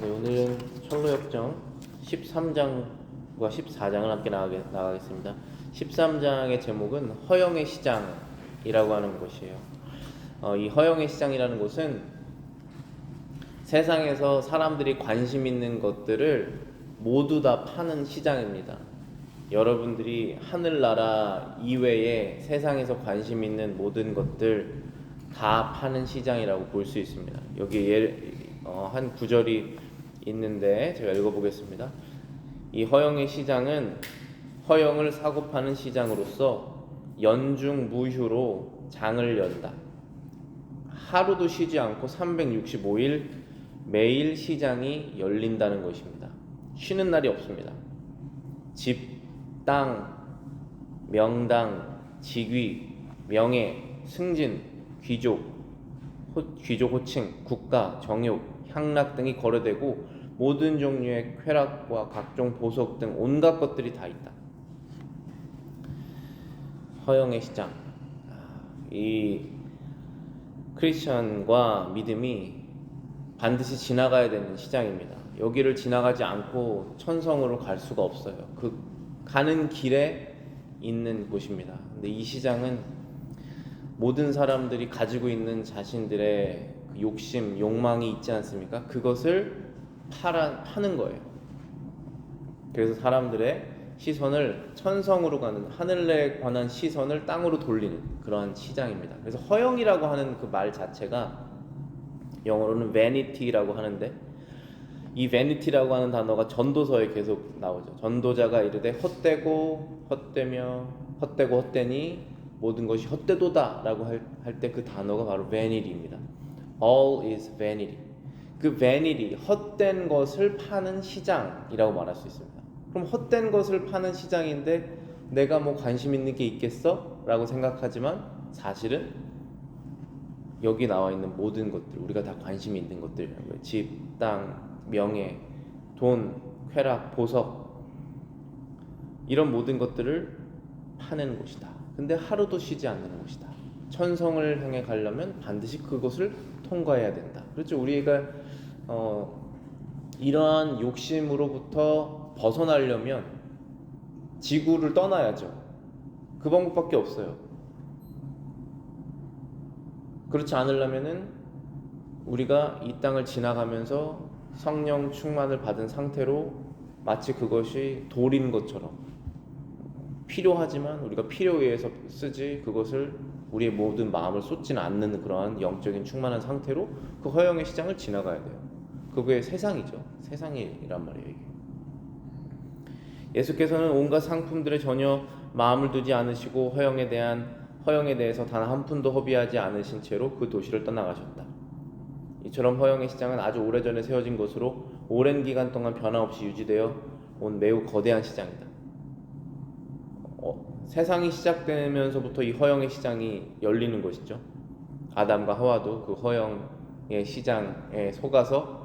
네, 오늘은 철로역정 13장과 14장을 함께 나가겠습니다. 13장의 제목은 허영의 시장이라고 하는 것이에요. 이 허영의 시장이라는 곳은 세상에서 사람들이 관심 있는 것들을 모두 다 파는 시장입니다. 여러분들이 하늘나라 이외에 세상에서 관심 있는 모든 것들 다 파는 시장이라고 볼 수 있습니다. 여기 한 구절이 있는데 제가 읽어보겠습니다. 이 허영의 시장은 허영을 사고 파는 시장으로서 연중 무휴로 장을 연다. 하루도 쉬지 않고 365일 매일 시장이 열린다는 것입니다. 쉬는 날이 없습니다. 집, 땅, 명당, 직위, 명예, 승진, 귀족 호칭, 국가, 정욕, 향락 등이 거래되고 모든 종류의 쾌락과 각종 보석 등 온갖 것들이 다 있다. 허영의 시장. 이 크리스천과 믿음이 반드시 지나가야 되는 시장입니다. 여기를 지나가지 않고 천성으로 갈 수가 없어요. 그 가는 길에 있는 곳입니다. 근데 이 시장은 모든 사람들이 가지고 있는 자신들의 욕심, 욕망이 있지 않습니까? 그것을 파는 거예요. 그래서 사람들의 시선을 천성으로 가는, 하늘에 관한 시선을 땅으로 돌리는 그러한 시장입니다. 그래서 허영이라고 하는 그 말 자체가 영어로는 vanity라고 하는데, 이 vanity라고 하는 단어가 전도서에 계속 나오죠. 전도자가 이르되 헛되고 헛되며 헛되고 헛되니 모든 것이 헛되도다 라고 할 때 그 단어가 바로 vanity입니다. All is vanity. 그 vanity, 헛된 것을 파는 시장이라고 말할 수 있습니다. 그럼 헛된 것을 파는 시장인데 내가 뭐 관심 있는 게 있겠어? 라고 생각하지만 사실은 여기 나와 있는 모든 것들, 우리가 다 관심이 있는 것들이라는 거예요. 집, 땅, 명예, 돈, 쾌락, 보석, 이런 모든 것들을 파는 곳이다. 근데 하루도 쉬지 않는 곳이다. 천성을 향해 가려면 반드시 그곳을 통과해야 된다. 그렇죠. 우리가 이러한 욕심으로부터 벗어나려면 지구를 떠나야죠. 그 방법밖에 없어요. 그렇지 않으려면은 우리가 이 땅을 지나가면서 성령 충만을 받은 상태로 마치 그것이 돌인 것처럼 필요하지만 우리가 필요에 의해서 쓰지 그것을 우리의 모든 마음을 쏟지는 않는 그러한 영적인 충만한 상태로 그 허영의 시장을 지나가야 돼요. 그게 세상이죠. 세상이란 말이에요. 이게. 예수께서는 온갖 상품들에 전혀 마음을 두지 않으시고 허영에 대해서 단 한 푼도 허비하지 않으신 채로 그 도시를 떠나가셨다. 이처럼 허영의 시장은 아주 오래전에 세워진 것으로 오랜 기간 동안 변함없이 유지되어 온 매우 거대한 시장이다. 세상이 시작되면서부터 이 허영의 시장이 열리는 것이죠. 아담과 하와도 그 허영의 시장에 속아서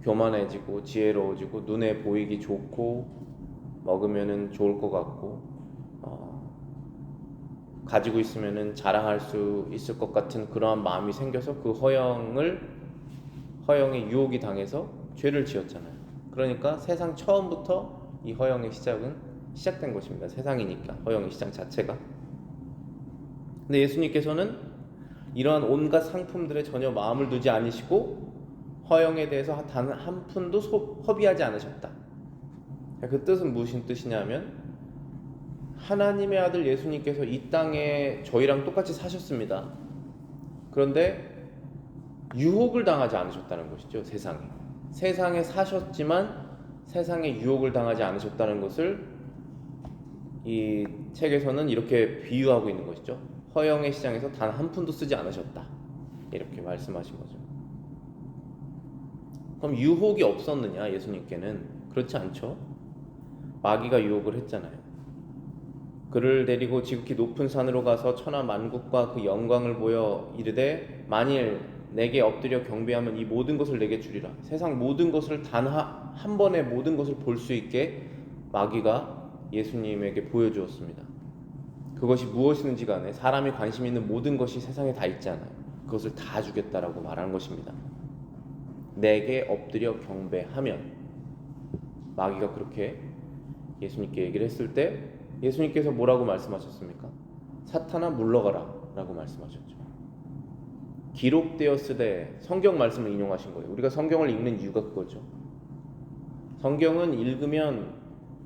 교만해지고 지혜로워지고 눈에 보이기 좋고 먹으면은 좋을 것 같고 가지고 있으면은 자랑할 수 있을 것 같은 그러한 마음이 생겨서 그 허영의 유혹이 당해서 죄를 지었잖아요. 그러니까 세상 처음부터 이 허영의 시작된 것입니다. 세상이니까 허영의 시장 자체가. 근데 예수님께서는 이러한 온갖 상품들에 전혀 마음을 두지 않으시고 허영에 대해서 단 한 푼도 허비하지 않으셨다. 그 뜻은 무슨 뜻이냐면 하나님의 아들 예수님께서 이 땅에 저희랑 똑같이 사셨습니다. 그런데 유혹을 당하지 않으셨다는 것이죠. 세상에 사셨지만 세상에 유혹을 당하지 않으셨다는 것을 이 책에서는 이렇게 비유하고 있는 것이죠. 허영의 시장에서 단 한 푼도 쓰지 않으셨다. 이렇게 말씀하신 거죠. 그럼 유혹이 없었느냐 예수님께는? 그렇지 않죠. 마귀가 유혹을 했잖아요. 그를 데리고 지극히 높은 산으로 가서 천하 만국과 그 영광을 보여 이르되 만일 내게 엎드려 경배하면 이 모든 것을 내게 주리라. 세상 모든 것을 단 한 번에 모든 것을 볼 수 있게 마귀가 예수님에게 보여주었습니다. 그것이 무엇이든지 간에 사람이 관심 있는 모든 것이 세상에 다 있잖아요. 그것을 다 주겠다라고 말하는 것입니다. 내게 엎드려 경배하면, 마귀가 그렇게 예수님께 얘기를 했을 때 예수님께서 뭐라고 말씀하셨습니까? 사탄아 물러가라 라고 말씀하셨죠. 기록되었으되, 성경 말씀을 인용하신 거예요. 우리가 성경을 읽는 이유가 그거죠. 성경은 읽으면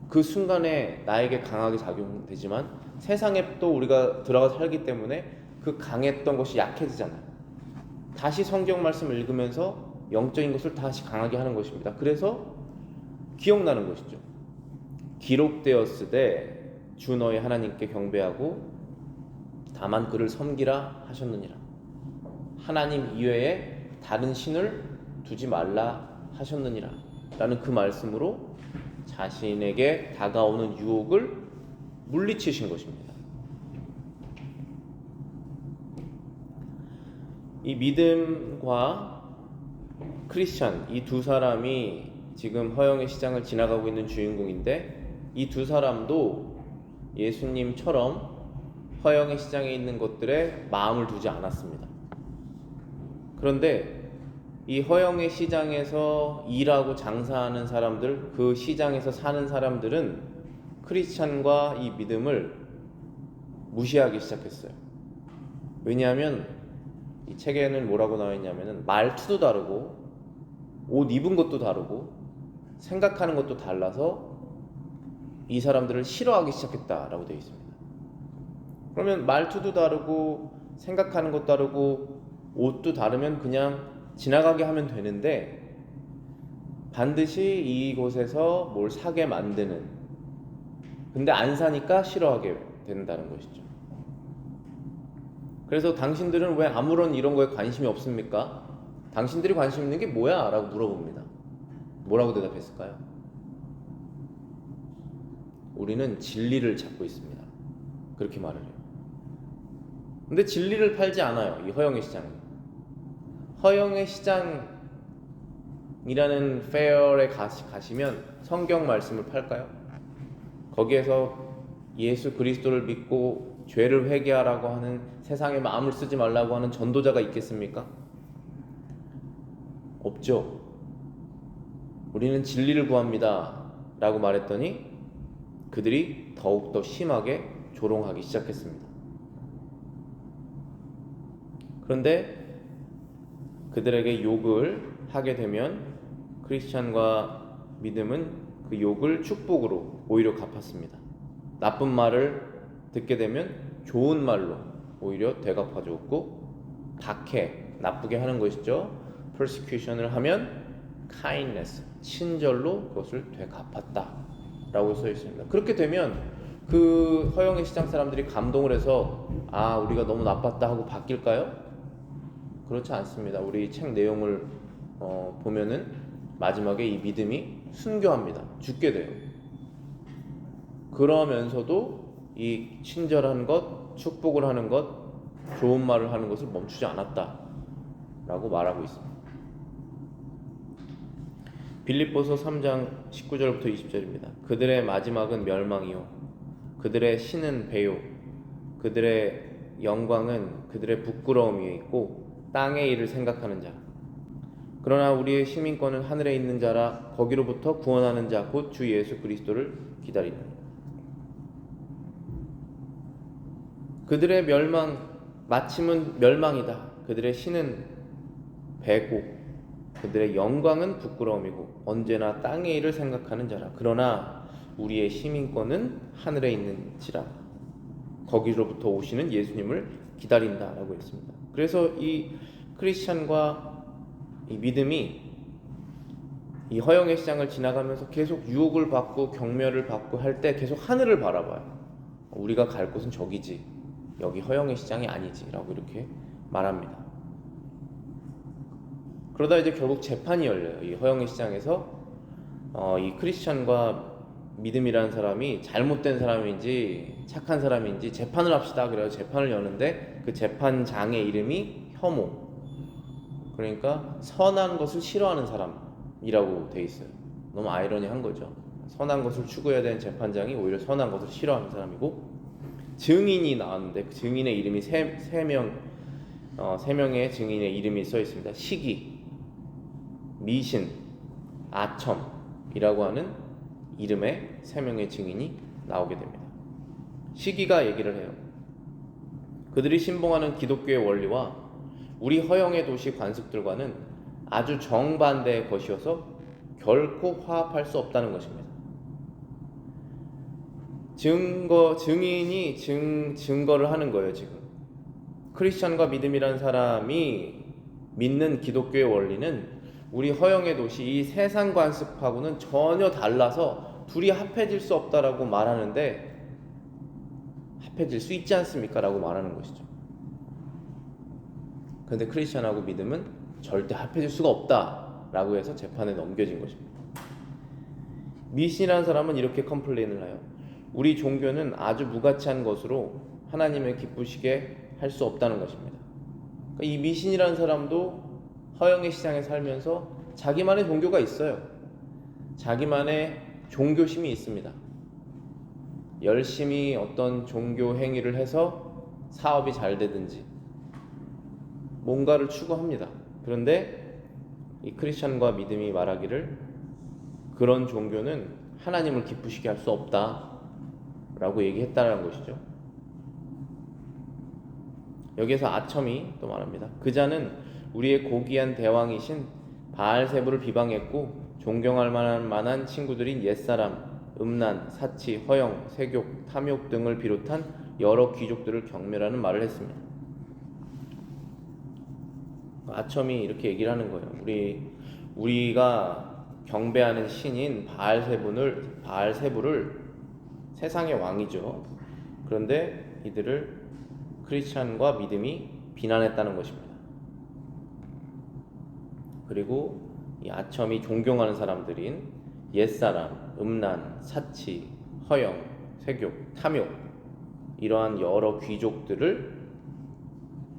그 순간에 나에게 강하게 작용되지만 세상에 또 우리가 들어가 살기 때문에 그 강했던 것이 약해지잖아요. 다시 성경 말씀을 읽으면서 영적인 것을 다시 강하게 하는 것입니다. 그래서 기억나는 것이죠. 기록되었으되 주 너의 하나님께 경배하고 다만 그를 섬기라 하셨느니라. 하나님 이외에 다른 신을 두지 말라 하셨느니라 라는 그 말씀으로 자신에게 다가오는 유혹을 물리치신 것입니다. 이 믿음과 크리스천, 이 두 사람이 지금 허영의 시장을 지나가고 있는 주인공인데, 이 두 사람도 예수님처럼 허영의 시장에 있는 것들에 마음을 두지 않았습니다. 그런데 이 허영의 시장에서 일하고 장사하는 사람들, 그 시장에서 사는 사람들은 크리스찬과 이 믿음을 무시하기 시작했어요. 왜냐하면 이 책에는 뭐라고 나와 있냐면은 말투도 다르고 옷 입은 것도 다르고 생각하는 것도 달라서 이 사람들을 싫어하기 시작했다라고 되어 있습니다. 그러면 말투도 다르고 생각하는 것도 다르고 옷도 다르면 그냥 지나가게 하면 되는데, 반드시 이곳에서 뭘 사게 만드는, 근데 안 사니까 싫어하게 된다는 것이죠. 그래서 당신들은 왜 아무런 이런 거에 관심이 없습니까? 당신들이 관심 있는 게 뭐야? 라고 물어봅니다. 뭐라고 대답했을까요? 우리는 진리를 찾고 있습니다. 그렇게 말을 해요. 근데 진리를 팔지 않아요, 이 허영의 시장은. 허영의 시장이라는 페어에 가시면 성경 말씀을 팔까요? 거기에서 예수 그리스도를 믿고 죄를 회개하라고 하는, 세상에 마음을 쓰지 말라고 하는 전도자가 있겠습니까? 없죠. 우리는 진리를 구합니다 라고 말했더니 그들이 더욱더 심하게 조롱하기 시작했습니다. 그런데 그들에게 욕을 하게 되면 크리스찬과 믿음은 그 욕을 축복으로 오히려 갚았습니다. 나쁜 말을 듣게 되면 좋은 말로 오히려 되갚아 줬고, 박해, 나쁘게 하는 것이죠. persecution을 하면 kindness, 친절로 그것을 되갚았다 라고 써 있습니다. 그렇게 되면 그 허영의 시장 사람들이 감동을 해서 아, 우리가 너무 나빴다 하고 바뀔까요? 그렇지 않습니다. 우리 책 내용을 보면은 마지막에 이 믿음이 순교합니다. 죽게 돼요. 그러면서도 이 친절한 것, 축복을 하는 것, 좋은 말을 하는 것을 멈추지 않았다 라고 말하고 있습니다. 빌립보서 3장 19절부터 20절입니다. 그들의 마지막은 멸망이요, 그들의 신은 배요, 그들의 영광은 그들의 부끄러움 위에 있고 땅의 일을 생각하는 자. 그러나 우리의 시민권은 하늘에 있는 자라, 거기로부터 구원하는 자 곧 주 예수 그리스도를 기다리느니라. 그들의 멸망, 마침은 멸망이다. 그들의 신은 배고 그들의 영광은 부끄러움이고 언제나 땅의 일을 생각하는 자라. 그러나 우리의 시민권은 하늘에 있는지라, 거기로부터 오시는 예수님을 기다린다라고 했습니다. 그래서 이 크리스찬과 이 믿음이 이 허영의 시장을 지나가면서 계속 유혹을 받고 경멸을 받고 할 때 계속 하늘을 바라봐요. 우리가 갈 곳은 저기지, 여기 허영의 시장이 아니지 라고 이렇게 말합니다. 그러다 이제 결국 재판이 열려요. 이 허영의 시장에서 이 크리스찬과 믿음이라는 사람이 잘못된 사람인지 착한 사람인지 재판을 합시다. 그래서 재판을 여는데 그 재판장의 이름이 혐오, 그러니까 선한 것을 싫어하는 사람이라고 돼 있어요. 너무 아이러니한 거죠. 선한 것을 추구해야 되는 재판장이 오히려 선한 것을 싫어하는 사람이고, 증인이 나왔는데 그 증인의 이름이 세 명의 증인의 이름이 써 있습니다. 시기, 미신, 아첨이라고 하는 이름의 세 명의 증인이 나오게 됩니다. 시기가 얘기를 해요. 그들이 신봉하는 기독교의 원리와 우리 허영의 도시 관습들과는 아주 정반대의 것이어서 결코 화합할 수 없다는 것입니다. 증인이 증거를 하는 거예요. 지금 크리스천과 믿음이라는 사람이 믿는 기독교의 원리는 우리 허영의 도시 이 세상 관습하고는 전혀 달라서 둘이 합해질 수 없다라고 말하는데, 합해질 수 있지 않습니까? 라고 말하는 것이죠. 그런데 크리스천하고 믿음은 절대 합해질 수가 없다 라고 해서 재판에 넘겨진 것입니다. 미신이라는 사람은 이렇게 컴플레인을 해요. 우리 종교는 아주 무가치한 것으로 하나님을 기쁘시게 할 수 없다는 것입니다. 그러니까 이 미신이라는 사람도 허영의 시장에 살면서 자기만의 종교가 있어요. 자기만의 종교심이 있습니다. 열심히 어떤 종교 행위를 해서 사업이 잘 되든지 뭔가를 추구합니다. 그런데 이 크리스천과 믿음이 말하기를 그런 종교는 하나님을 기쁘시게 할 수 없다 라고 얘기했다는 것이죠. 여기에서 아첨이 또 말합니다. 그 자는 우리의 고귀한 대왕이신 바알세부를 비방했고 존경할 만한 친구들인 옛사람, 음란, 사치, 허영, 세욕, 탐욕 등을 비롯한 여러 귀족들을 경멸하는 말을 했습니다. 아첨이 이렇게 얘기를 하는 거예요. 우리가 경배하는 신인 바알세부를 세상의 왕이죠. 그런데 이들을 크리스찬과 믿음이 비난했다는 것입니다. 그리고 이 아첨이 존경하는 사람들인 옛사람, 음란, 사치, 허영, 세욕, 탐욕 이러한 여러 귀족들을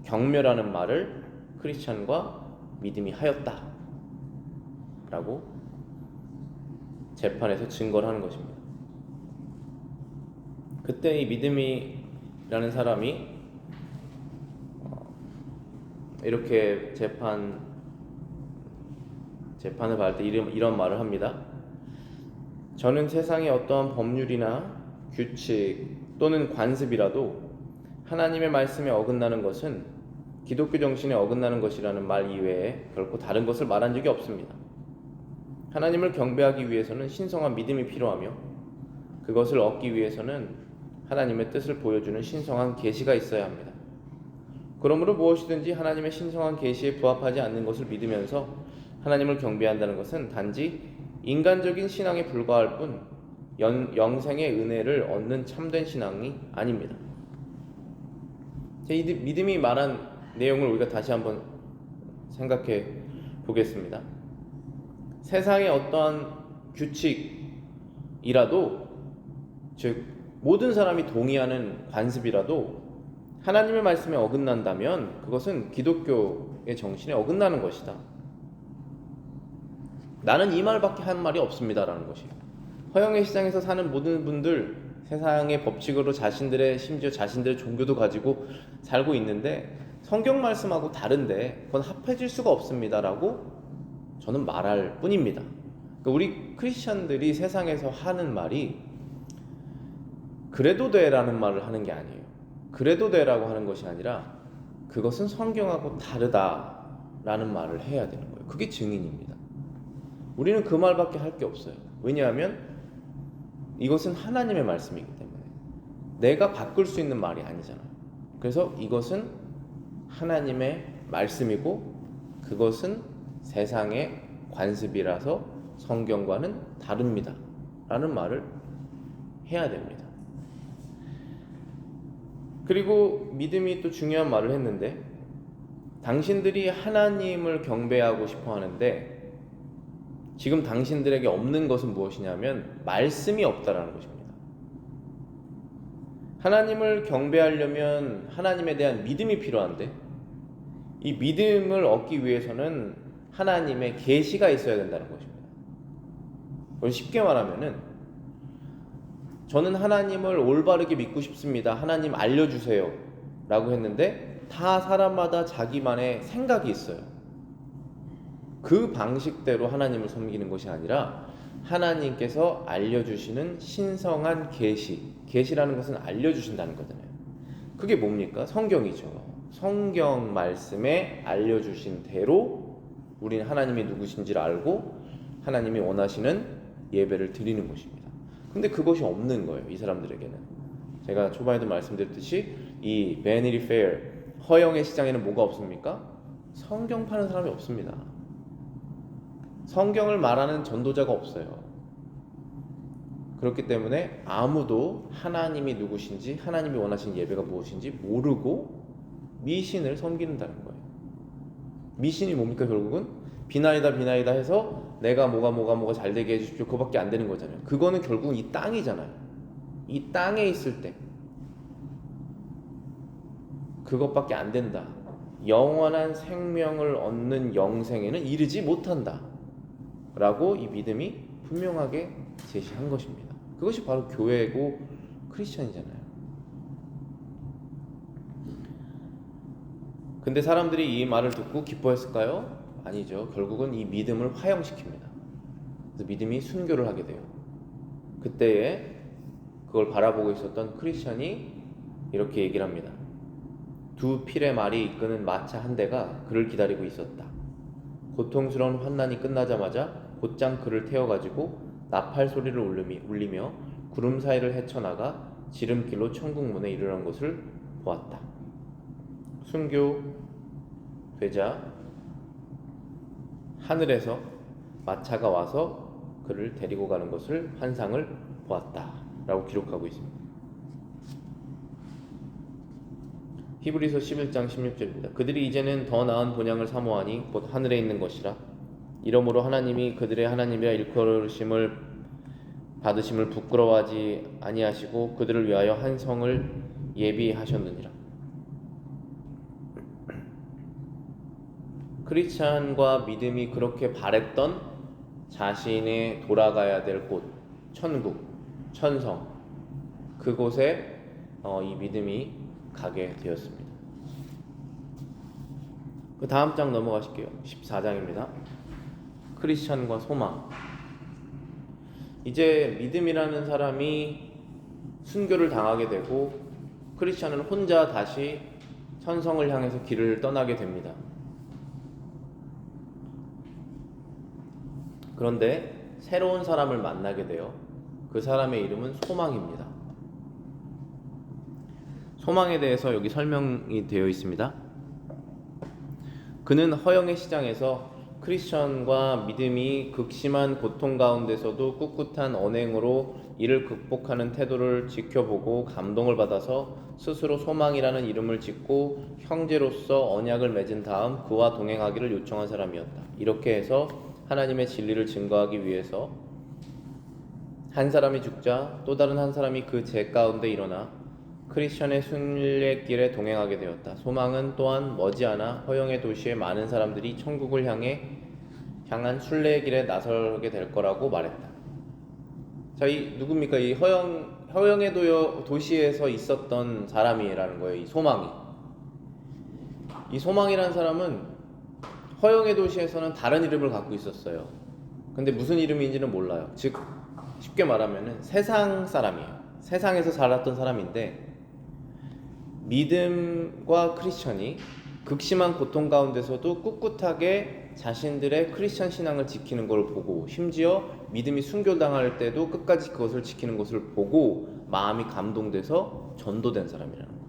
경멸하는 말을 크리스찬과 믿음이 하였다 라고 재판에서 증거를 하는 것입니다. 그때 이 믿음이라는 사람이 이렇게 재판을 받을 때 이런 말을 합니다. 저는 세상의 어떠한 법률이나 규칙 또는 관습이라도 하나님의 말씀에 어긋나는 것은 기독교 정신에 어긋나는 것이라는 말 이외에 결코 다른 것을 말한 적이 없습니다. 하나님을 경배하기 위해서는 신성한 믿음이 필요하며 그것을 얻기 위해서는 하나님의 뜻을 보여주는 신성한 계시가 있어야 합니다. 그러므로 무엇이든지 하나님의 신성한 계시에 부합하지 않는 것을 믿으면서 하나님을 경배한다는 것은 단지 인간적인 신앙에 불과할 뿐 영생의 은혜를 얻는 참된 신앙이 아닙니다. 이 믿음이 말한 내용을 우리가 다시 한번 생각해 보겠습니다. 세상의 어떠한 규칙이라도, 즉 모든 사람이 동의하는 관습이라도 하나님의 말씀에 어긋난다면 그것은 기독교의 정신에 어긋나는 것이다. 나는 이 말밖에 한 말이 없습니다라는 것이에요. 허영의 시장에서 사는 모든 분들 세상의 법칙으로 심지어 자신들의 종교도 가지고 살고 있는데 성경 말씀하고 다른데 그건 합해질 수가 없습니다라고 저는 말할 뿐입니다. 그러니까 우리 크리스천들이 세상에서 하는 말이 그래도 돼라는 말을 하는 게 아니에요. 그래도 돼라고 하는 것이 아니라 그것은 성경하고 다르다라는 말을 해야 되는 거예요. 그게 증인입니다. 우리는 그 말밖에 할 게 없어요. 왜냐하면 이것은 하나님의 말씀이기 때문에 내가 바꿀 수 있는 말이 아니잖아요. 그래서 이것은 하나님의 말씀이고 그것은 세상의 관습이라서 성경과는 다릅니다 라는 말을 해야 됩니다. 그리고 믿음이 또 중요한 말을 했는데, 당신들이 하나님을 경배하고 싶어 하는데 지금 당신들에게 없는 것은 무엇이냐면 말씀이 없다라는 것입니다. 하나님을 경배하려면 하나님에 대한 믿음이 필요한데 이 믿음을 얻기 위해서는 하나님의 계시가 있어야 된다는 것입니다. 그걸 쉽게 말하면은 저는 하나님을 올바르게 믿고 싶습니다. 하나님 알려주세요 라고 했는데 다 사람마다 자기만의 생각이 있어요. 그 방식대로 하나님을 섬기는 것이 아니라 하나님께서 알려주시는 신성한 계시라는 것은 알려주신다는 거잖아요. 그게 뭡니까? 성경이죠. 성경 말씀에 알려주신 대로 우리는 하나님이 누구신지를 알고 하나님이 원하시는 예배를 드리는 것입니다. 근데 그것이 없는 거예요, 이 사람들에게는. 제가 초반에도 말씀드렸듯이 이 베니리 페어, 허영의 시장에는 뭐가 없습니까? 성경 파는 사람이 없습니다. 성경을 말하는 전도자가 없어요. 그렇기 때문에 아무도 하나님이 누구신지, 하나님이 원하시는 예배가 무엇인지 모르고 미신을 섬긴다는 거예요. 미신이 뭡니까? 결국은 비나이다 해서 내가 뭐가 잘 되게 해주십시오, 그거밖에 안 되는 거잖아요. 그거는 결국은 이 땅이잖아요. 이 땅에 있을 때 그것밖에 안 된다. 영원한 생명을 얻는 영생에는 이르지 못한다 라고 이 믿음이 분명하게 제시한 것입니다. 그것이 바로 교회고 크리스천이잖아요. 근데 사람들이 이 말을 듣고 기뻐했을까요? 아니죠. 결국은 이 믿음을 화형시킵니다. 그래서 믿음이 순교를 하게 돼요. 그때에 그걸 바라보고 있었던 크리스천이 이렇게 얘기를 합니다. 두 필의 말이 이끄는 마차 한 대가 그를 기다리고 있었다. 고통스러운 환난이 끝나자마자 곧장 그를 태워가지고 나팔 소리를 울리며 구름 사이를 헤쳐나가 지름길로 천국 문에 이르는 것을 보았다. 순교되자 하늘에서 마차가 와서 그를 데리고 가는 것을 환상을 보았다 라고 기록하고 있습니다. 히브리서 11장 16절입니다. 그들이 이제는 더 나은 본향을 사모하니 곧 하늘에 있는 것이라. 이러므로 하나님이 그들의 하나님이라 일컬으심을 받으심을 부끄러워하지 아니하시고 그들을 위하여 한 성을 예비하셨느니라. 크리스찬과 믿음이 그렇게 바랬던 자신의 돌아가야 될 곳, 천국, 천성, 그곳에 이 믿음이 가게 되었습니다. 그 다음 장 넘어가실게요. 14장입니다. 크리스찬과 소망. 이제 믿음이라는 사람이 순교를 당하게 되고 크리스찬은 혼자 다시 천성을 향해서 길을 떠나게 됩니다. 그런데 새로운 사람을 만나게 돼요. 그 사람의 이름은 소망입니다. 소망에 대해서 여기 설명이 되어 있습니다. 그는 허영의 시장에서 크리스천과 믿음이 극심한 고통 가운데서도 꿋꿋한 언행으로 이를 극복하는 태도를 지켜보고 감동을 받아서 스스로 소망이라는 이름을 짓고 형제로서 언약을 맺은 다음 그와 동행하기를 요청한 사람이었다. 이렇게 해서 하나님의 진리를 증거하기 위해서 한 사람이 죽자 또 다른 한 사람이 그 죄 가운데 일어나 크리스천의 순례길에 동행하게 되었다. 소망은 또한 머지않아 허영의 도시의 많은 사람들이 천국을 향한 순례의 길에 나서게 될 거라고 말했다. 자, 이 누굽니까? 이 허영의 도시에서 있었던 사람이라는 거예요. 이 소망이. 이 소망이라는 사람은 허영의 도시에서는 다른 이름을 갖고 있었어요. 근데 무슨 이름인지는 몰라요. 즉 쉽게 말하면은 세상 사람이에요. 세상에서 살았던 사람인데 믿음과 크리스천이 극심한 고통 가운데서도 꿋꿋하게 자신들의 크리스천 신앙을 지키는 걸 보고 심지어 믿음이 순교당할 때도 끝까지 그것을 지키는 것을 보고 마음이 감동돼서 전도된 사람이라는 거예요.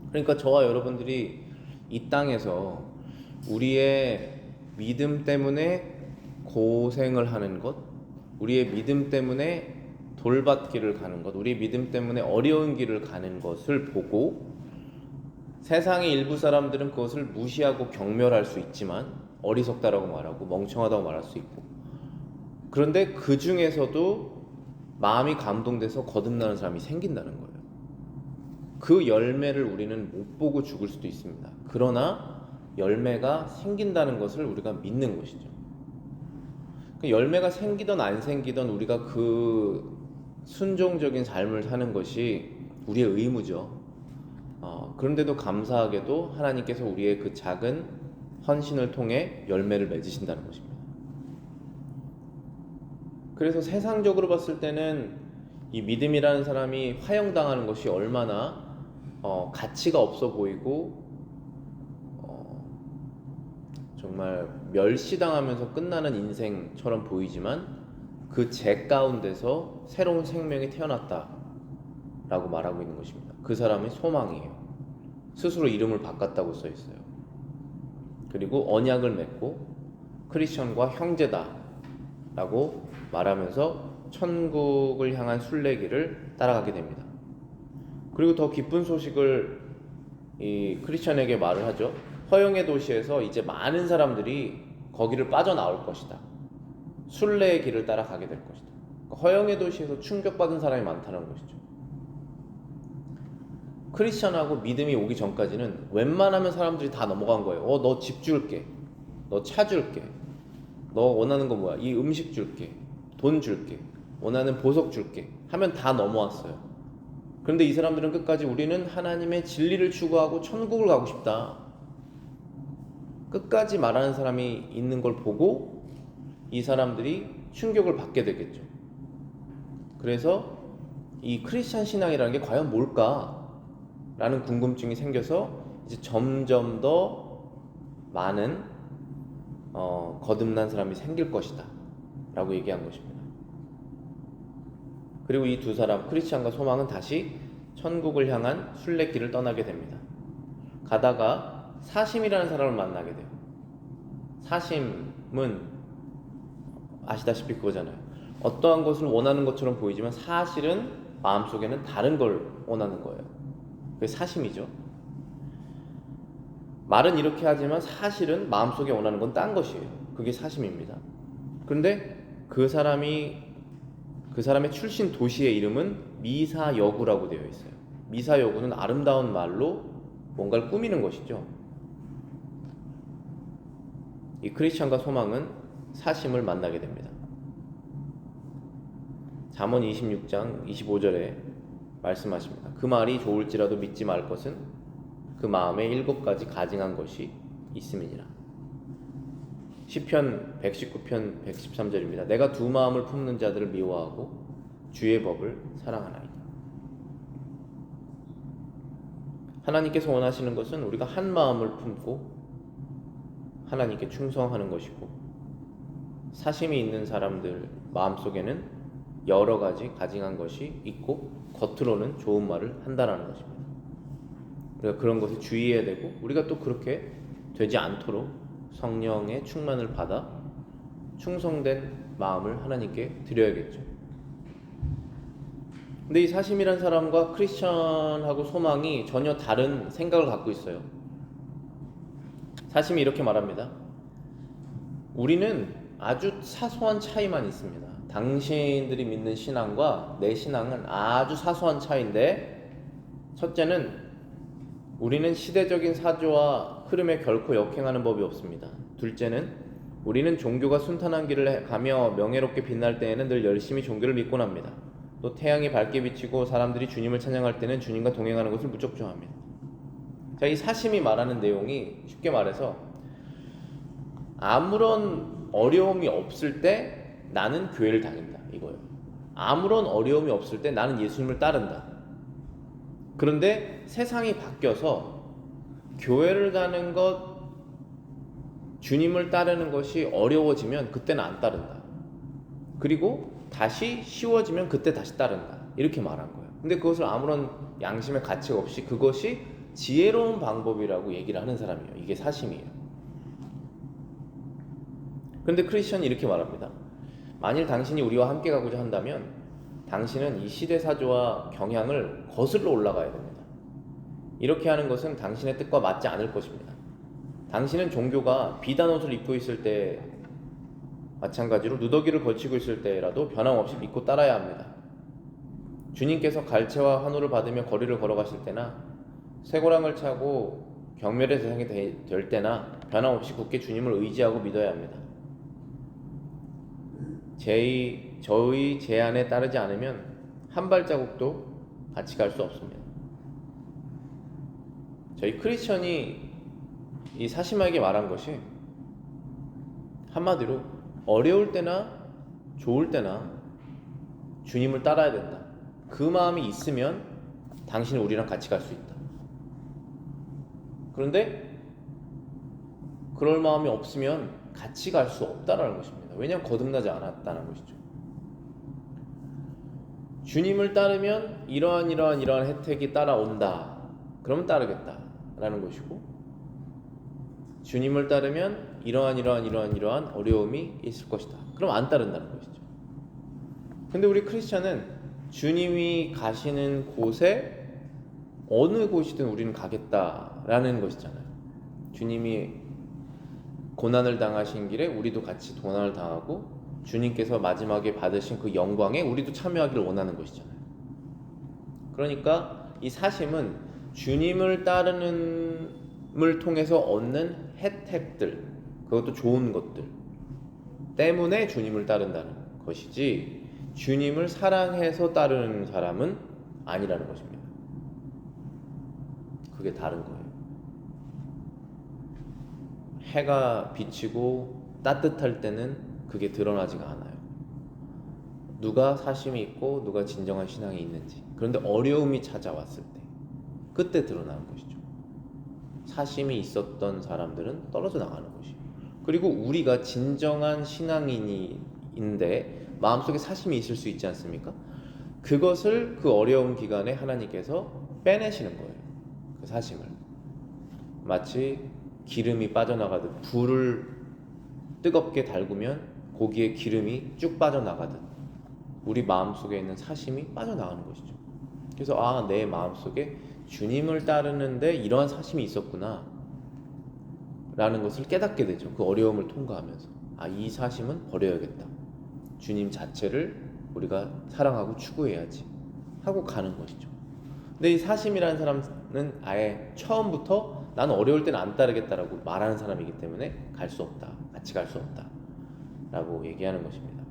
그러니까 저와 여러분들이 이 땅에서 우리의 믿음 때문에 고생을 하는 것, 우리의 믿음 때문에 돌밭길을 가는 것, 우리의 믿음 때문에 어려운 길을 가는 것을 보고 세상의 일부 사람들은 그것을 무시하고 경멸할 수 있지만 어리석다라고 말하고 멍청하다고 말할 수 있고, 그런데 그 중에서도 마음이 감동돼서 거듭나는 사람이 생긴다는 거예요. 그 열매를 우리는 못 보고 죽을 수도 있습니다. 그러나 열매가 생긴다는 것을 우리가 믿는 것이죠. 열매가 생기든 안 생기든 우리가 그 순종적인 삶을 사는 것이 우리의 의무죠. 그런데도 감사하게도 하나님께서 우리의 그 작은 헌신을 통해 열매를 맺으신다는 것입니다. 그래서 세상적으로 봤을 때는 이 믿음이라는 사람이 화형당하는 것이 얼마나 가치가 없어 보이고 정말 멸시당하면서 끝나는 인생처럼 보이지만 그 죄 가운데서 새로운 생명이 태어났다라고 말하고 있는 것입니다. 그 사람의 소망이에요. 스스로 이름을 바꿨다고 써 있어요. 그리고 언약을 맺고 크리스천과 형제다라고 말하면서 천국을 향한 순례길을 따라가게 됩니다. 그리고 더 기쁜 소식을 이 크리스천에게 말을 하죠. 허영의 도시에서 이제 많은 사람들이 거기를 빠져나올 것이다. 순례의 길을 따라가게 될 것이다. 허영의 도시에서 충격받은 사람이 많다는 것이죠. 크리스천하고 믿음이 오기 전까지는 웬만하면 사람들이 다 넘어간 거예요. 너 집 줄게, 너 차 줄게, 너 원하는 거 뭐야? 이 음식 줄게, 돈 줄게, 원하는 보석 줄게 하면 다 넘어왔어요. 그런데 이 사람들은 끝까지 우리는 하나님의 진리를 추구하고 천국을 가고 싶다, 끝까지 말하는 사람이 있는 걸 보고 이 사람들이 충격을 받게 되겠죠. 그래서 이 크리스천 신앙이라는 게 과연 뭘까? 라는 궁금증이 생겨서 이제 점점 더 많은 거듭난 사람이 생길 것이다 라고 얘기한 것입니다. 그리고 이 두 사람, 크리스찬과 소망은 다시 천국을 향한 순례길을 떠나게 됩니다. 가다가 사심이라는 사람을 만나게 돼요. 사심은 아시다시피 그거잖아요. 어떠한 것을 원하는 것처럼 보이지만 사실은 마음속에는 다른 걸 원하는 거예요. 그게 사심이죠. 말은 이렇게 하지만 사실은 마음속에 원하는 건 딴 것이에요. 그게 사심입니다. 그런데 그 사람의 출신 도시의 이름은 미사여구라고 되어 있어요. 미사여구는 아름다운 말로 뭔가를 꾸미는 것이죠. 이 크리스천과 소망은 사심을 만나게 됩니다. 잠언 26장 25절에 말씀하십니다. 그 말이 좋을지라도 믿지 말 것은 그 마음에 7가지 가증한 것이 있음이니라. 시편 119편 113절입니다. 내가 두 마음을 품는 자들을 미워하고 주의 법을 사랑하나이다. 하나님께서 원하시는 것은 우리가 한 마음을 품고 하나님께 충성하는 것이고, 사심이 있는 사람들 마음속에는 여러 가지 가증한 것이 있고 겉으로는 좋은 말을 한다라는 것입니다. 우리가 그런 것에 주의해야 되고, 우리가 또 그렇게 되지 않도록 성령의 충만을 받아 충성된 마음을 하나님께 드려야겠죠. 근데 이 사심이란 사람과 크리스천하고 소망이 전혀 다른 생각을 갖고 있어요. 사심이 이렇게 말합니다. 우리는 아주 사소한 차이만 있습니다. 당신들이 믿는 신앙과 내 신앙은 아주 사소한 차이인데, 첫째는 우리는 시대적인 사조와 흐름에 결코 역행하는 법이 없습니다. 둘째는 우리는 종교가 순탄한 길을 가며 명예롭게 빛날 때에는 늘 열심히 종교를 믿곤 합니다. 또 태양이 밝게 비치고 사람들이 주님을 찬양할 때는 주님과 동행하는 것을 무척 좋아합니다. 자, 이 사심이 말하는 내용이 쉽게 말해서 아무런 어려움이 없을 때 나는 교회를 다닌다, 이거예요. 아무런 어려움이 없을 때 나는 예수님을 따른다. 그런데 세상이 바뀌어서 교회를 가는 것, 주님을 따르는 것이 어려워지면 그때는 안 따른다. 그리고 다시 쉬워지면 그때 다시 따른다. 이렇게 말한 거예요. 근데 그것을 아무런 양심의 가책 없이 그것이 지혜로운 방법이라고 얘기를 하는 사람이에요. 이게 사심이에요. 그런데 크리스천이 이렇게 말합니다. 만일 당신이 우리와 함께 가고자 한다면 당신은 이 시대 사조와 경향을 거슬러 올라가야 됩니다. 이렇게 하는 것은 당신의 뜻과 맞지 않을 것입니다. 당신은 종교가 비단 옷을 입고 있을 때 마찬가지로 누더기를 걸치고 있을 때라도 변함없이 믿고 따라야 합니다. 주님께서 갈채와 환호를 받으며 거리를 걸어가실 때나 쇠고랑을 차고 경멸의 대상이 될 때나 변함없이 굳게 주님을 의지하고 믿어야 합니다. 저희 제안에 따르지 않으면 한 발자국도 같이 갈 수 없습니다. 저희 크리스천이 이 사시마에게 말한 것이 한마디로 어려울 때나 좋을 때나 주님을 따라야 된다. 그 마음이 있으면 당신은 우리랑 같이 갈 수 있다. 그런데 그럴 마음이 없으면 같이 갈 수 없다라는 것입니다. 왜냐하면 거듭나지 않았다는 것이죠. 주님을 따르면 이러한 혜택이 따라온다. 그러면 따르겠다라는 것이고, 주님을 따르면 이러한 어려움이 있을 것이다. 그럼 안 따른다는 것이죠. 근데 우리 크리스찬은 주님이 가시는 곳에 어느 곳이든 우리는 가겠다라는 것이잖아요. 주님이 고난을 당하신 길에 우리도 같이 고난을 당하고 주님께서 마지막에 받으신 그 영광에 우리도 참여하기를 원하는 것이잖아요. 그러니까 이 사심은 주님을 따르는을 통해서 얻는 혜택들, 그것도 좋은 것들 때문에 주님을 따른다는 것이지, 주님을 사랑해서 따르는 사람은 아니라는 것입니다. 그게 다른 거예요. 해가 비치고 따뜻할 때는 그게 드러나지가 않아요. 누가 사심이 있고 누가 진정한 신앙이 있는지. 그런데 어려움이 찾아왔을 때 그때 드러나는 것이죠. 사심이 있었던 사람들은 떨어져 나가는 것이에요. 그리고 우리가 진정한 신앙인인데 마음속에 사심이 있을 수 있지 않습니까? 그것을 그 어려운 기간에 하나님께서 빼내시는 거예요. 그 사심을. 마치 기름이 빠져나가듯, 불을 뜨겁게 달구면 고기에 기름이 쭉 빠져나가듯 우리 마음속에 있는 사심이 빠져나가는 것이죠. 그래서 내 마음속에 주님을 따르는데 이러한 사심이 있었구나 라는 것을 깨닫게 되죠. 그 어려움을 통과하면서 이 사심은 버려야겠다. 주님 자체를 우리가 사랑하고 추구해야지 하고 가는 것이죠. 근데 이 사심이라는 사람은 아예 처음부터 나는 어려울 때는 안 따르겠다라고 말하는 사람이기 때문에 갈 수 없다, 같이 갈 수 없다 라고 얘기하는 것입니다.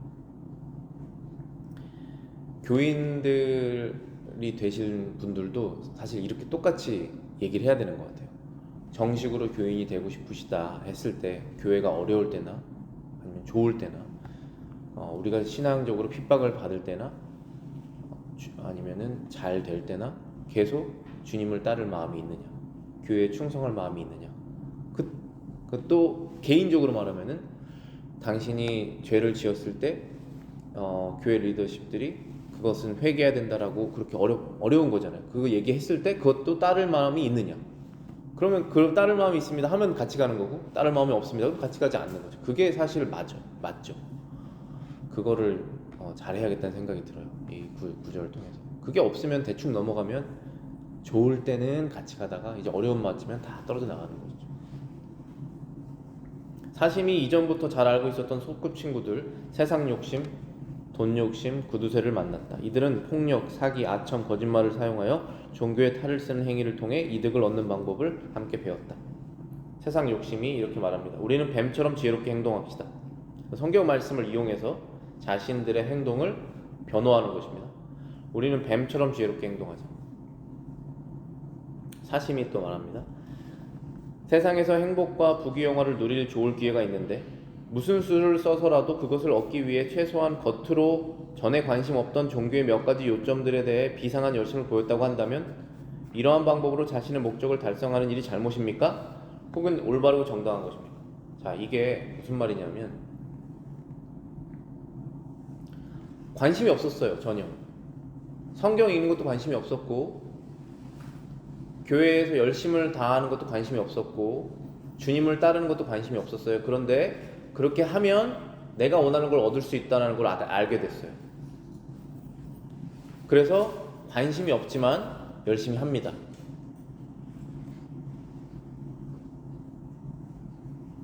교인들이 되신 분들도 사실 이렇게 똑같이 얘기를 해야 되는 것 같아요. 정식으로 교인이 되고 싶으시다 했을 때, 교회가 어려울 때나 아니면 좋을 때나 우리가 신앙적으로 핍박을 받을 때나 아니면은 잘 될 때나 계속 주님을 따를 마음이 있느냐, 교회에 충성할 마음이 있느냐. 또 개인적으로 말하면은 당신이 죄를 지었을 때 교회 리더십들이 그것은 회개해야 된다라고 그렇게 어려운 거잖아요. 그거 얘기했을 때 그것도 따를 마음이 있느냐. 그러면 그 따를 마음이 있습니다 하면 같이 가는 거고, 따를 마음이 없습니다 그럼 같이 가지 않는 거죠. 그게 사실 맞죠. 그거를 잘해야겠다는 생각이 들어요. 이 구절을 통해서. 그게 없으면 대충 넘어가면 좋을 때는 같이 가다가 이제 어려움 맞으면 다 떨어져 나가는 거죠. 사심이 이전부터 잘 알고 있었던 소꿉친구들, 세상 욕심, 돈 욕심, 구두쇠를 만났다. 이들은 폭력, 사기, 아첨, 거짓말을 사용하여 종교의 탈을 쓰는 행위를 통해 이득을 얻는 방법을 함께 배웠다. 세상 욕심이 이렇게 말합니다. 우리는 뱀처럼 지혜롭게 행동합시다. 성경 말씀을 이용해서 자신들의 행동을 변호하는 것입니다. 우리는 뱀처럼 지혜롭게 행동하자. 사심이 또 말합니다. 세상에서 행복과 부귀영화를 누릴 좋을 기회가 있는데 무슨 수를 써서라도 그것을 얻기 위해 최소한 겉으로 전에 관심 없던 종교의 몇 가지 요점들에 대해 비상한 열심을 보였다고 한다면 이러한 방법으로 자신의 목적을 달성하는 일이 잘못입니까? 혹은 올바르고 정당한 것입니까? 자, 이게 무슨 말이냐면 관심이 없었어요. 전혀. 성경 읽는 것도 관심이 없었고 교회에서 열심을 다하는 것도 관심이 없었고 주님을 따르는 것도 관심이 없었어요. 그런데 그렇게 하면 내가 원하는 걸 얻을 수 있다는 걸 알게 됐어요. 그래서 관심이 없지만 열심히 합니다.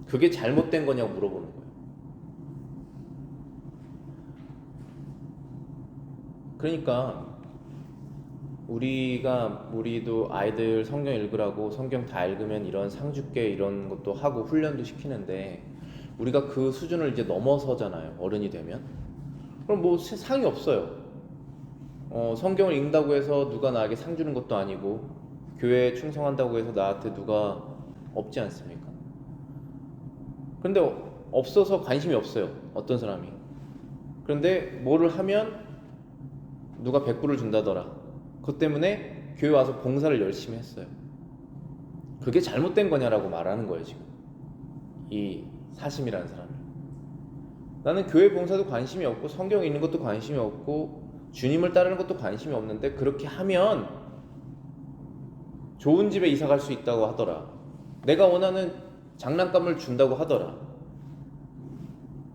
그게 잘못된 거냐고 물어보는 거예요. 그러니까 우리도 아이들 성경 읽으라고 성경 다 읽으면 이런 상주께 이런 것도 하고 훈련도 시키는데 우리가 그 수준을 이제 넘어서잖아요. 어른이 되면. 그럼 뭐 상이 없어요. 성경을 읽는다고 해서 누가 나에게 상 주는 것도 아니고 교회에 충성한다고 해서 나한테 누가 없지 않습니까? 그런데 없어서 관심이 없어요. 어떤 사람이. 그런데 뭐를 하면 누가 100불을 준다더라. 그것 때문에 교회 와서 봉사를 열심히 했어요. 그게 잘못된 거냐라고 말하는 거예요, 지금. 이 사심이라는 사람이. 나는 교회 봉사도 관심이 없고 성경 읽는 것도 관심이 없고 주님을 따르는 것도 관심이 없는데 그렇게 하면 좋은 집에 이사 갈 수 있다고 하더라. 내가 원하는 장난감을 준다고 하더라.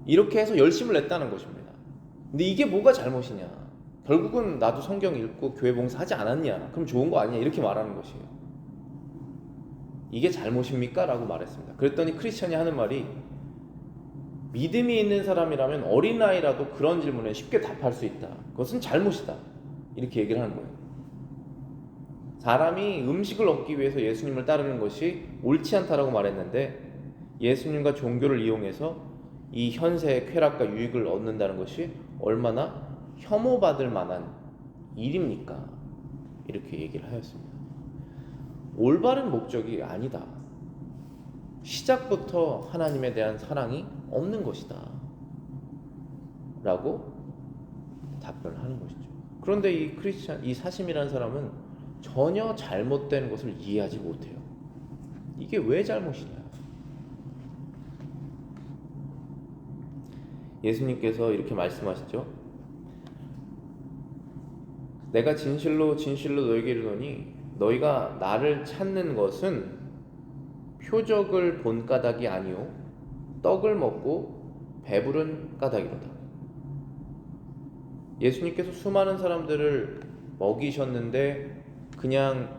이렇게 해서 열심을 냈다는 것입니다. 근데 이게 뭐가 잘못이냐? 결국은 나도 성경 읽고 교회 봉사 하지 않았냐? 그럼 좋은 거 아니냐? 이렇게 말하는 것이에요. 이게 잘못입니까? 라고 말했습니다. 그랬더니 크리스천이 하는 말이 믿음이 있는 사람이라면 어린아이라도 그런 질문에 쉽게 답할 수 있다. 그것은 잘못이다. 이렇게 얘기를 하는 거예요. 사람이 음식을 얻기 위해서 예수님을 따르는 것이 옳지 않다라고 말했는데 예수님과 종교를 이용해서 이 현세의 쾌락과 유익을 얻는다는 것이 얼마나 혐오받을 만한 일입니까? 이렇게 얘기를 하였습니다. 올바른 목적이 아니다. 시작부터 하나님에 대한 사랑이 없는 것이다. 라고 답변을 하는 것이죠. 그런데 이 사심이라는 사람은 전혀 잘못된 것을 이해하지 못해요. 이게 왜 잘못이냐? 예수님께서 이렇게 말씀하시죠. 내가 진실로 진실로 너에게 이르노니 너희가 나를 찾는 것은 표적을 본 까닭이 아니요 떡을 먹고 배부른 까닭이로다. 예수님께서 수많은 사람들을 먹이셨는데 그냥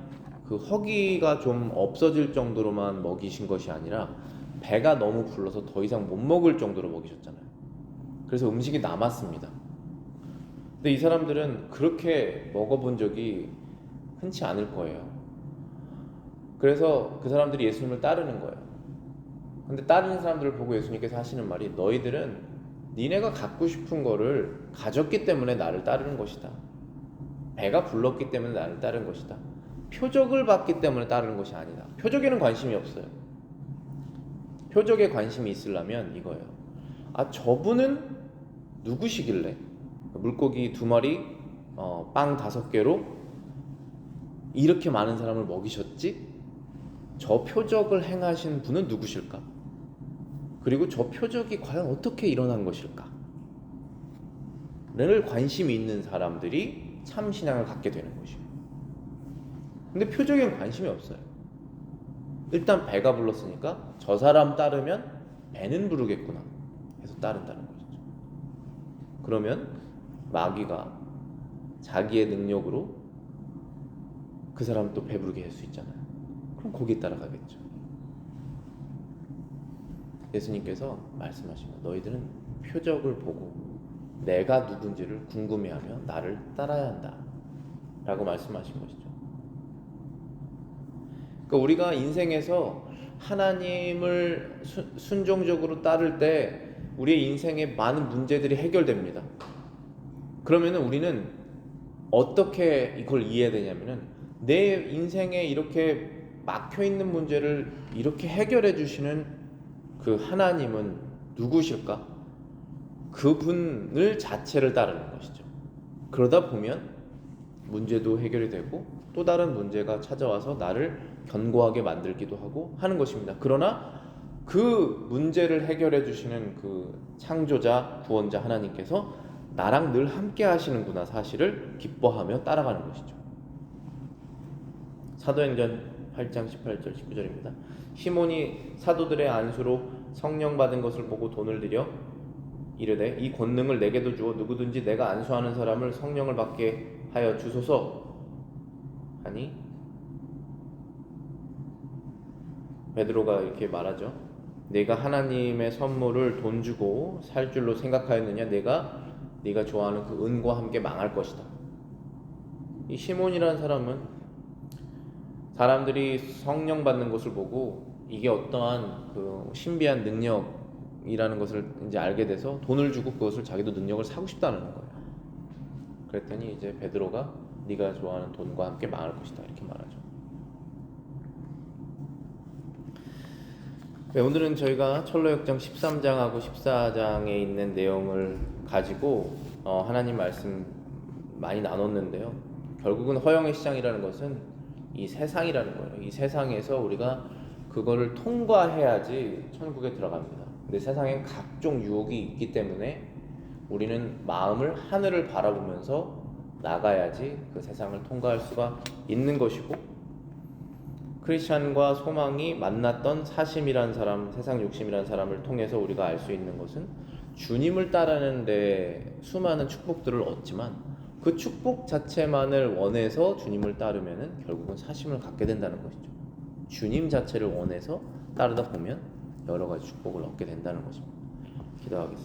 그 허기가 좀 없어질 정도로만 먹이신 것이 아니라 배가 너무 불러서 더 이상 못 먹을 정도로 먹이셨잖아요. 그래서 음식이 남았습니다. 근데 이 사람들은 그렇게 먹어본 적이 흔치 않을 거예요. 그래서 그 사람들이 예수님을 따르는 거예요. 근데 따르는 사람들을 보고 예수님께서 하시는 말이 너희들은 니네가 갖고 싶은 거를 가졌기 때문에 나를 따르는 것이다. 배가 불렀기 때문에 나를 따르는 것이다. 표적을 받기 때문에 따르는 것이 아니다. 표적에는 관심이 없어요. 표적에 관심이 있으려면 이거예요. 아, 저분은 누구시길래 물고기 2마리, 빵 5개로 이렇게 많은 사람을 먹이셨지? 저 표적을 행하신 분은 누구실까? 그리고 저 표적이 과연 어떻게 일어난 것일까? 를 관심이 있는 사람들이 참 신앙을 갖게 되는 것이에요. 근데 표적엔 관심이 없어요. 일단 배가 불렀으니까 저 사람 따르면 배는 부르겠구나 해서 따른다는 것이죠. 그러면 마귀가 자기의 능력으로 그 사람 또 배부르게 할 수 있잖아요. 그럼 거기에 따라가겠죠. 예수님께서 말씀하십니다. 너희들은 표적을 보고 내가 누군지를 궁금해하며 나를 따라야 한다 라고 말씀하신 것이죠. 그러니까 우리가 인생에서 하나님을 순종적으로 따를 때 우리의 인생에 많은 문제들이 해결됩니다. 그러면 우리는 어떻게 이걸 이해해야 되냐면은 내 인생에 이렇게 막혀있는 문제를 이렇게 해결해 주시는 그 하나님은 누구실까? 그분을 자체를 따르는 것이죠. 그러다 보면 문제도 해결이 되고 또 다른 문제가 찾아와서 나를 견고하게 만들기도 하고 하는 것입니다. 그러나 그 문제를 해결해 주시는 그 창조자, 구원자 하나님께서 나랑 늘 함께 하시는구나 사실을 기뻐하며 따라가는 것이죠. 사도행전 8장 18절 19절입니다. 시몬이 사도들의 안수로 성령 받은 것을 보고 돈을 들여 이르되 이 권능을 내게도 주어 누구든지 내가 안수하는 사람을 성령을 받게 하여 주소서 하니 베드로가 이렇게 말하죠. 내가 하나님의 선물을 돈 주고 살 줄로 생각하였느냐? 네가 좋아하는 그 은과 함께 망할 것이다. 이 시몬이라는 사람은 사람들이 성령 받는 것을 보고 이게 어떠한 그 신비한 능력이라는 것을 이제 알게 돼서 돈을 주고 그것을 자기도 능력을 사고 싶다는 거예요. 그랬더니 이제 베드로가 네가 좋아하는 돈과 함께 망할 것이다 이렇게 말하죠. 네, 오늘은 저희가 철로역정 13장하고 14장에 있는 내용을 가지고 하나님 말씀 많이 나눴는데요. 결국은 허영의 시장이라는 것은 이 세상이라는 거예요. 이 세상에서 우리가 그거를 통과해야지 천국에 들어갑니다. 근데 세상엔 각종 유혹이 있기 때문에 우리는 마음을 하늘을 바라보면서 나가야지 그 세상을 통과할 수가 있는 것이고, 크리스찬과 소망이 만났던 사심이란 사람, 세상 욕심이란 사람을 통해서 우리가 알 수 있는 것은 주님을 따르는 데 수많은 축복들을 얻지만 그 축복 자체만을 원해서 주님을 따르면은 결국은 사심을 갖게 된다는 것이죠. 주님 자체를 원해서 따르다 보면 여러 가지 축복을 얻게 된다는 것입니다. 기도하겠습니다.